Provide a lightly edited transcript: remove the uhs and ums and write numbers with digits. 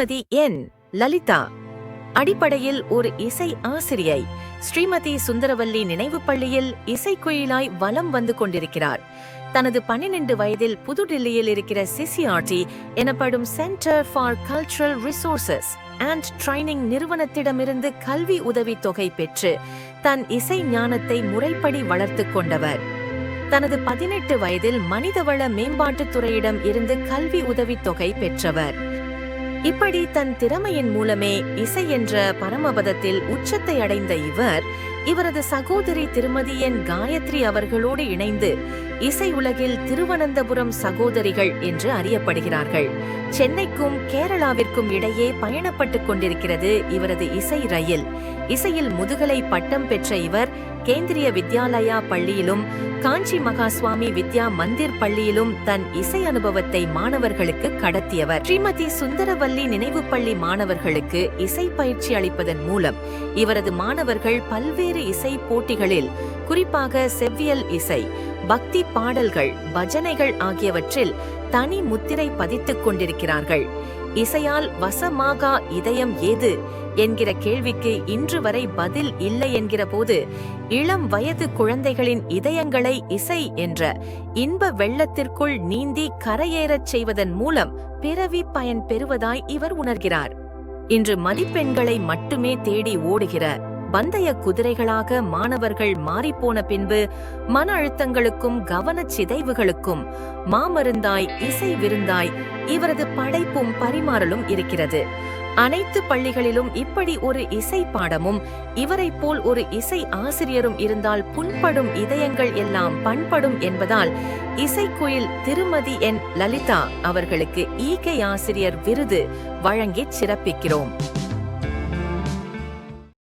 திருமதி என். லலிதா அடிப்படையில் ஒரு இசை ஆசிரியை. ஸ்ரீமதி சுந்தரவல்லி நினைவுப் பள்ளியில் இசைக்குயிலாய் வலம் வந்து கொண்டிருக்கிறார். தனது 12 வயதில் புதுடில்லியில் இருக்கிற சிசிஆர்டி எனப்படும் centre for cultural resources and training நிறுவனத்திடமிருந்து கல்வி உதவித் தொகை பெற்று தன் இசை ஞானத்தை முறைப்படி வளர்த்துக் கொண்டவர். தனது 18 வயதில் மனிதவள மேம்பாட்டுத் துறையிடம் இருந்து கல்வி உதவித் தொகை பெற்றவர். இப்படி தன் திறமையின் மூலமே இசை என்ற பரமபதத்தில் உச்சத்தை அடைந்த இவரது சகோதரி திருமதி என். காயத்ரி அவர்களோடு இணைந்து இசை உலகில் திருவனந்தபுரம் சகோதரிகள் என்று அறியப்படுகிறார்கள். சென்னைக்கும் கேரளாவிற்கும் இடையே பயணப்பட்டுக் கொண்டிருக்கிறது இவரது இசை ரயில். இசையில் முதுகலை பட்டம் பெற்ற இவர் கேந்திரிய வித்யாலயா பள்ளியிலும் காஞ்சி மகாசுவாமி வித்யா மந்திர் பள்ளியிலும் தன் இசை அனுபவத்தை மாணவர்களுக்கு கடத்தியவர். ஸ்ரீமதி சுந்தரவல்லி நினைவு பள்ளி மாணவர்களுக்கு இசை பயிற்சி அளிப்பதன் மூலம் இவரது மாணவர்கள் பல்வேறு இசை போட்டிகளில், குறிப்பாக செவ்வியல் இசை, பக்தி பாடல்கள், பஜனைகள் ஆகியவற்றில் தனி முத்திரை பதித்துக் கொண்டிருக்கிறார்கள். இசையால் வசமாகா இதயம் ஏது என்கிற கேள்விக்கு இன்று வரை பதில் இல்லை என்கிற போது, இளம் வயது குழந்தைகளின் இதயங்களை இசை என்ற இன்ப வெள்ளத்திற்குள் நீந்தி கரையேறச் செய்வதன் மூலம் பிறவி பயன் பெறுவதாய் இவர் உணர்கிறார். இன்று மதிப்பெண்களை மட்டுமே தேடி ஓடுகிற பந்தய குதிரைகளாக மாணவர்கள் மாறிப்போன பின்பு மன அழுத்தங்களுக்கும் கவனச் சிதைவுகளுக்கும் மாமருந்தாய் இசை விருந்தாய் இவரது படைப்பும் பரிமாறலும் இருக்கிறது. அனைத்து பள்ளிகளிலும் இப்படி ஒரு இசை பாடமும் இவரைப் போல் ஒரு இசை ஆசிரியரும் இருந்தால் புண்படும் இதயங்கள் எல்லாம் பண்படும் என்பதால் இசைக்குயில் திருமதி என். லலிதா அவர்களுக்கு ஈகை ஆசிரியர் விருது வழங்கிச் சிறப்பிக்கிறோம்.